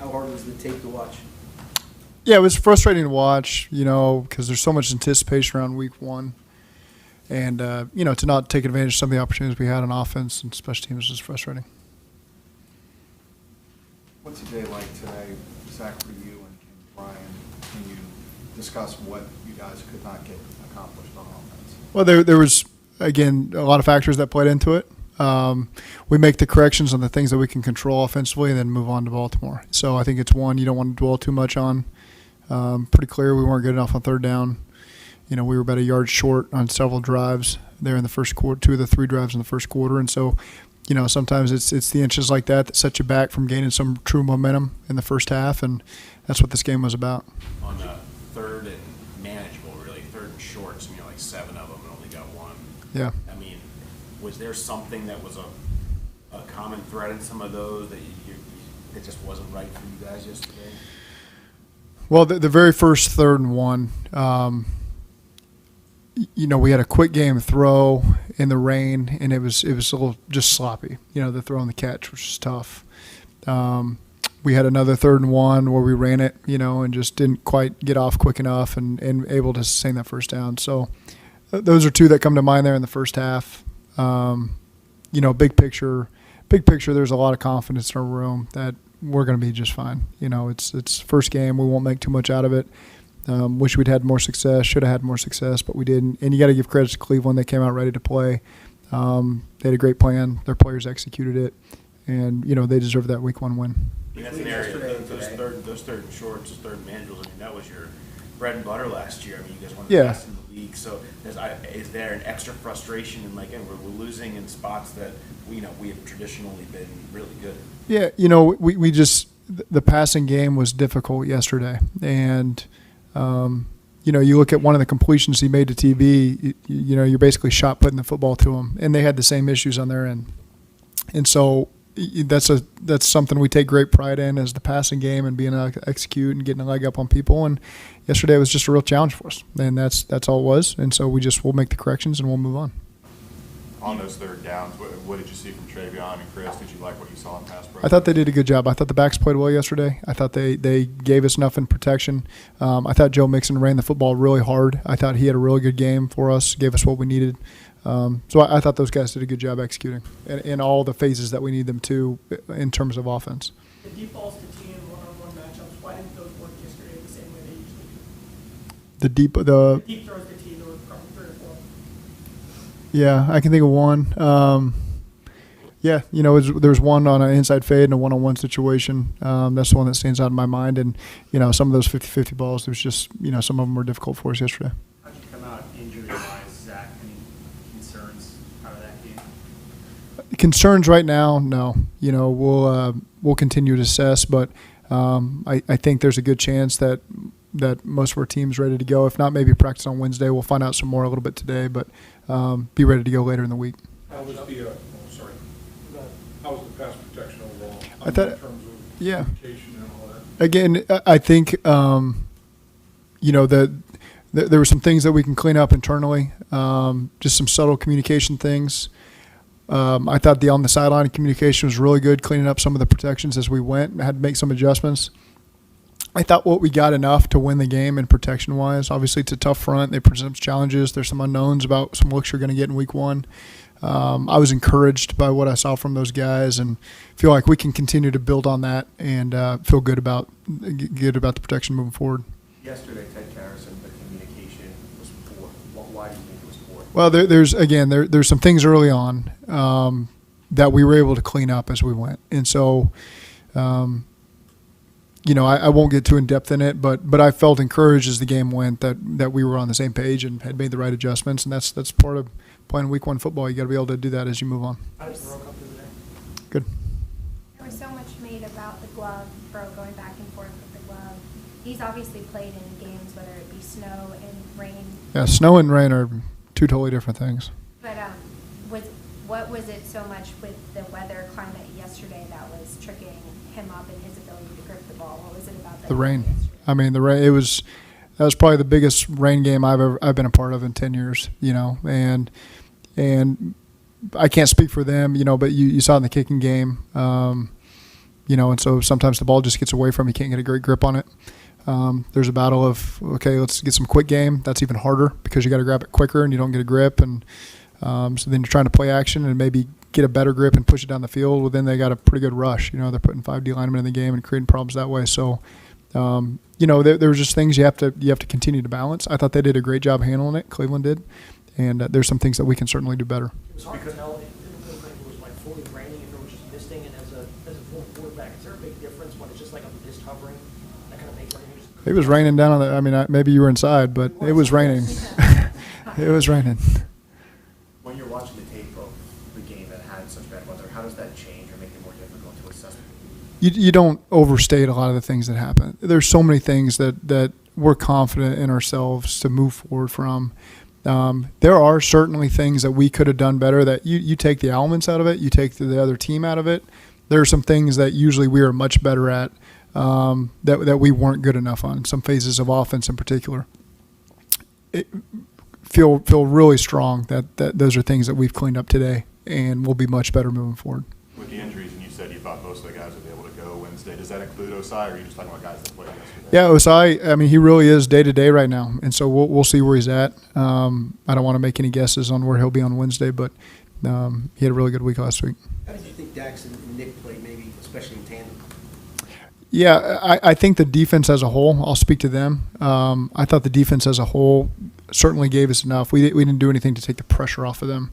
How hard was the tape to watch? Yeah, it was frustrating to watch, because there's so much anticipation around week one. And, to not take advantage of some of the opportunities we had on offense and special teams was frustrating. What's the day like today, Zach, for you and Brian? Can you discuss what you guys could not get accomplished on offense? Well, there was, again, a lot of factors that played into it. We make the corrections on the things that we can control offensively and then move on to Baltimore. So I think it's one you don't want to dwell too much on. Pretty clear we weren't good enough on third down. We were about a yard short on several drives there in the first quarter, 2 of the 3 drives in the first quarter. And so, sometimes it's the inches like that set you back from gaining some true momentum in the first half, and that's what this game was about. On third and manageable, really, third and shorts, like 7 of them and only got 1. Yeah. I mean, was there something that was a common thread in some of those that just wasn't right for you guys yesterday? Well, the very first 3rd and 1, we had a quick game throw in the rain, and it was a little just sloppy. The throw and the catch, which was tough. We had another 3rd and 1 where we ran it, and just didn't quite get off quick enough and able to sustain that first down. So those are 2 that come to mind there in the first half. Big picture, there's a lot of confidence in our room that we're going to be just fine. It's first game. We won't make too much out of it. Wish we'd had more success, should have had more success, but we didn't. And you got to give credit to Cleveland. They came out ready to play. They had a great plan. Their players executed it. And, they deserve that week 1 win. That's an area, those third and shorts, those third and manageables, that was your bread and butter last year. You guys won the best in the league. So is there an extra frustration in, we're losing in spots that, we have traditionally been really good? Yeah, we just – the passing game was difficult yesterday. And, you look at one of the completions he made to TB, you're basically shot putting the football to him. And they had the same issues on their end. And so that's something we take great pride in, is the passing game and being able to execute and getting a leg up on people. And yesterday was just a real challenge for us. And that's all it was. And so we'll make the corrections and we'll move on. On those third downs, what did you see from Travion and Chris? Did you like what you saw in pass pro? I thought they did a good job. I thought the backs played well yesterday. I thought they gave us enough in protection. I thought Joe Mixon ran the football really hard. I thought he had a really good game for us, gave us what we needed. So I thought those guys did a good job executing in all the phases that we need them to in terms of offense. The deep balls to team one-on-one matchups, why didn't those work yesterday the same way they usually do? The deep The deep throws to team, there were probably 3 or 4. Yeah, I can think of one. There's one on an inside fade and a one-on-one situation. That's the one that stands out in my mind. And, some of those 50-50 balls, there's just, some of them were difficult for us yesterday. How'd you come out injury-wise, Zach? Any concerns out of that game? Concerns right now, no. We'll continue to assess, but I think there's a good chance that most of our team's ready to go. If not, maybe practice on Wednesday. We'll find out some more a little bit today, but be ready to go later in the week. How was how was the pass protection overall? I thought, in terms of yeah. communication and all that? Again, I think there were some things that we can clean up internally. Just some subtle communication things. I thought the on the sideline communication was really good, cleaning up some of the protections as we went. I had to make some adjustments. I thought what we got enough to win the game in protection-wise. Obviously, it's a tough front. They present some challenges. There's some unknowns about some looks you're going to get in week 1. I was encouraged by what I saw from those guys and feel like we can continue to build on that and feel good about the protection moving forward. Yesterday, Ted Carrison, the communication was poor. Why do you think it was poor? Well, there's some things early on that we were able to clean up as we went. And so I won't get too in-depth in it, but I felt encouraged as the game went that we were on the same page and had made the right adjustments, and that's part of playing week 1 football. You got to be able to do that as you move on. How does the World Cup do today? Good. There was so much made about the glove, Bro going back and forth with the glove. He's obviously played in games, whether it be snow and rain. Yeah, snow and rain are 2 totally different things. But what was it so much with the weather climate yesterday that was tricking him up in his ability to grip the ball? What was it about the rain? Yesterday? I mean, the rain. That was probably the biggest rain game I've been a part of in 10 years. And I can't speak for them, but you saw in the kicking game, And so sometimes the ball just gets away from you, can't get a great grip on it. There's a battle of, okay, let's get some quick game. That's even harder because you got to grab it quicker and you don't get a grip. And so then you're trying to play action and maybe get a better grip and push it down the field. Well, then they got a pretty good rush. They're putting 5 D linemen in the game and creating problems that way. So, there were just things you have to continue to balance. I thought they did a great job handling it. Cleveland did. And there's some things that we can certainly do better. It was hard to tell. It didn't look like it was like fully raining, if it was just misting. And as a former quarterback, is there a big difference when it's just like a mist hovering? That kind of makes everything just. It was raining down on maybe you were inside, but it was raining. It was raining. When you're watching the tape of the game that had such bad weather, how does that change or make it more difficult to assess? You don't overstate a lot of the things that happen. There's so many things that we're confident in ourselves to move forward from. There are certainly things that we could have done better that you take the elements out of it, you take the other team out of it. There are some things that usually we are much better at that we weren't good enough on, some phases of offense in particular. Feel really strong that those are things that we've cleaned up today and will be much better moving forward. With the injuries, and you said you thought most of the guys would be able to go Wednesday, does that include Osai, or are you just talking about guys that played yesterday? Yeah, Osai, he really is day-to-day right now, and so we'll see where he's at. I don't want to make any guesses on where he'll be on Wednesday, but he had a really good week last week. How did you think Dax and Nick played, maybe especially in tandem? Yeah, I think the defense as a whole, I'll speak to them. I thought the defense as a whole certainly gave us enough. We didn't do anything to take the pressure off of them.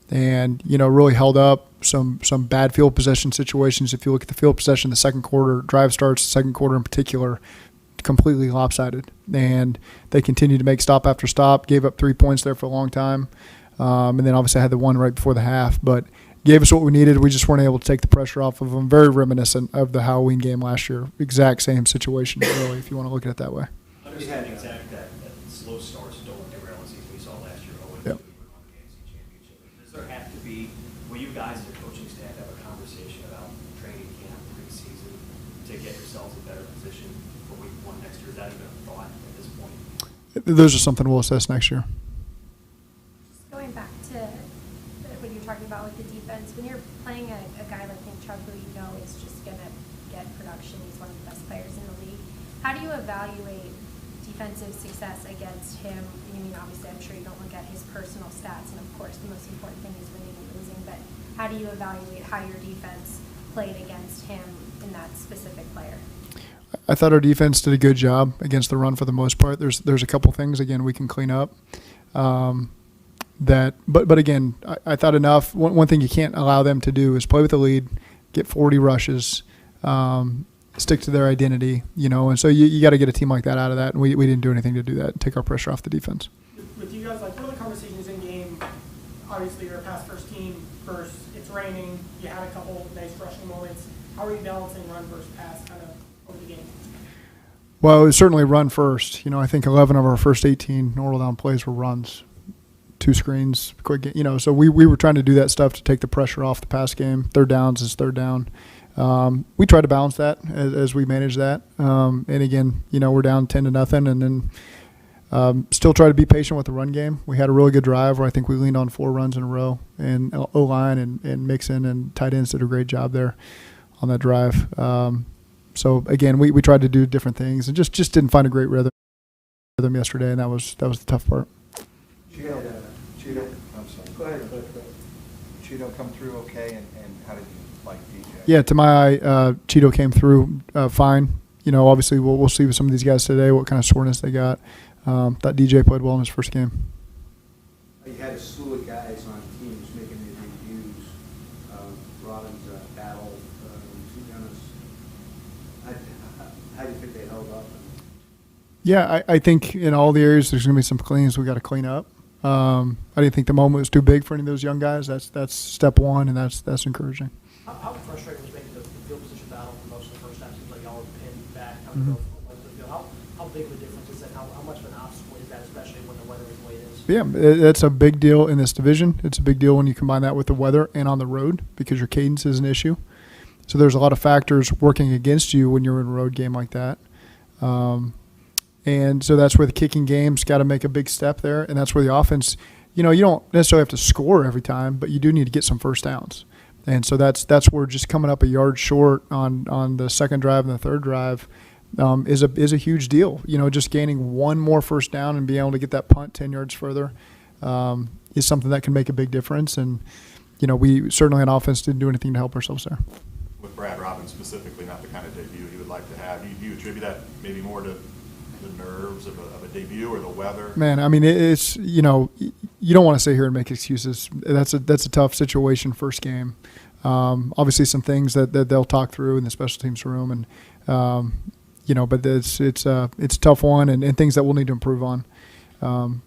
And, really held up some bad field possession situations. If you look at the field possession, the second quarter, drive starts, the second quarter in particular, completely lopsided. And they continued to make stop after stop, gave up 3 points there for a long time. And then obviously had the one right before the half. But gave us what we needed. We just weren't able to take the pressure off of them. Very reminiscent of the Halloween game last year. Exact same situation, really, if you want to look at it that way. Understanding, Zach, that slow starts don't derail the season we saw last year. Yep. Does there have to be, will you guys as a coaching staff have a conversation about training camp, preseason, to get yourselves in a better position for week 1 next year? Is that even a thought at this point? Those are something we'll assess next year. Just going back to what you're talking about with the defense, when you're playing a guy like Nick Chubb, who is just going to get production, he's one of the best players in the league, how do you evaluate defensive success against him? Obviously, I'm sure you don't look at his personal stats, and of course, the most important thing is winning and losing, but how do you evaluate how your defense played against him in that specific player? I thought our defense did a good job against the run for the most part. There's a couple things, again, we can clean up. But again, I thought enough. One thing you can't allow them to do is play with the lead, get 40 rushes, stick to their identity, and so you got to get a team like that out of that, and we didn't do anything to do that, take our pressure off the defense. With you guys, what are the conversations in game? Obviously, you're a pass first team. First, it's raining. You had a couple nice rushing moments. How are you balancing run versus pass kind of over the game? Well, it was certainly run first. I think 11 of our first 18 normal down plays were runs. 2 screens, quick game, so we were trying to do that stuff to take the pressure off the pass game. Third downs is third down. We try to balance that as we manage that. And again, we're down 10-0, and then still try to be patient with the run game. We had a really good drive where I think we leaned on 4 runs in a row, and O-line and Mixon and tight ends did a great job there on that drive. So again, we tried to do different things and just didn't find a great rhythm yesterday, and that was the tough part. Cheeto, I'm sorry. Go ahead. Cheeto come through okay, and how did you like DJ? Yeah, to my eye, Cheeto came through fine. Obviously we'll see with some of these guys today what kind of soreness they got. Thought DJ played well in his first game. You had a slew of guys on teams making their debuts. Robbins, Battle, how do you think they held up? Yeah, I think in all the areas there's going to be some cleans we got to clean up. I didn't think the moment was too big for any of those young guys. That's step one, and that's encouraging. How frustrating was maybe the field position battle for most of the first time? Seems like y'all were pinned back. How big of a difference is that? How much of an obstacle is that, especially when the weather is the way it is? Yeah, that's a big deal in this division. It's a big deal when you combine that with the weather and on the road because your cadence is an issue. So there's a lot of factors working against you when you're in a road game like that. And so that's where the kicking game's got to make a big step there, and that's where the offense, you don't necessarily have to score every time, but you do need to get some first downs. And so that's where just coming up a yard short on the second drive and the third drive is a huge deal. You know, just gaining one more first down and being able to get that punt 10 yards further is something that can make a big difference. And, you know, we certainly on offense didn't do anything to help ourselves there. With Brad Robbins specifically, not the kind of debut he would like to have, do you attribute that maybe more to the nerves of a debut or the weather? Man, I mean, it's, you know, you don't want to sit here and make excuses. That's a tough situation, first game. Obviously some things that they'll talk through in the special teams room, and you know, but it's a tough one, and things that we'll need to improve on.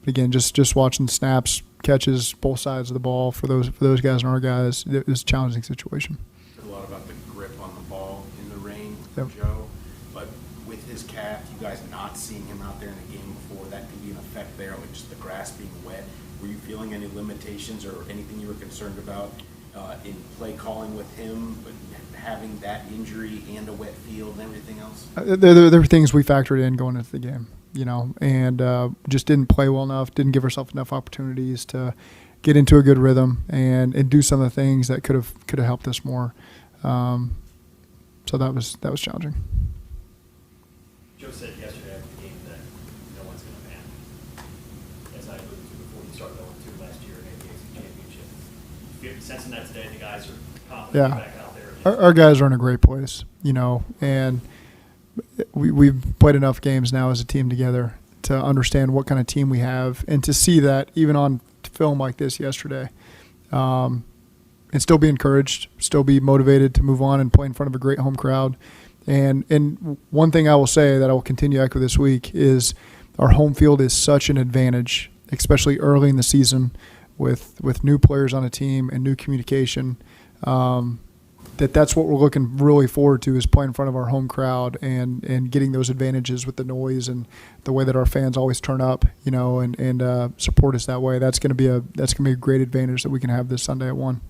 Again, just watching snaps, catches, both sides of the ball for those guys and our guys, it was a challenging situation. A lot about the grip on the ball in the rain Yep. for Joe, but with his calf, you guys not seeing him out there in the game before, that could be an effect there with just the grass being wet. Were you feeling any limitations or anything you were concerned about in play calling with him, but having that injury and a wet field and everything else? There were things we factored in going into the game, you know, and just didn't play well enough, didn't give ourselves enough opportunities to get into a good rhythm and do some of the things that could have helped us more. So that was challenging. Joe said yesterday after the game that no one's going to ban. As I alluded to before, you started 0-2 last year in the AFC Championship. You feel sensing that today, the guys are confident back out there. Our guys are in a great place, you know, and we've played enough games now as a team together to understand what kind of team we have, and to see that even on film like this yesterday, and still be encouraged, still be motivated to move on and play in front of a great home crowd. And one thing I will say that I will continue to echo this week is our home field is such an advantage, especially early in the season with new players on a team and new communication. That's what we're looking really forward to, is playing in front of our home crowd and getting those advantages with the noise and the way that our fans always turn up, you know, and support us that way. That's going to be a great advantage that we can have this Sunday at 1.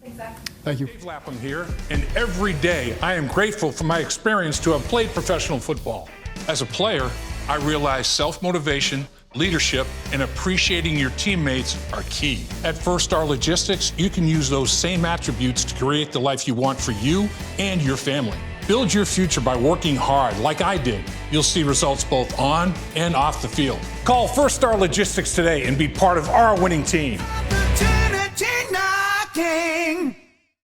Exactly. Thank you. Dave Lapham here, and every day I am grateful for my experience to have played professional football. As a player, I realized self-motivation, leadership, and appreciating your teammates are key. At First Star Logistics, you can use those same attributes to create the life you want for you and your family. Build your future by working hard like I did. You'll see results both on and off the field. Call First Star Logistics today and be part of our winning team. Opportunity knocking.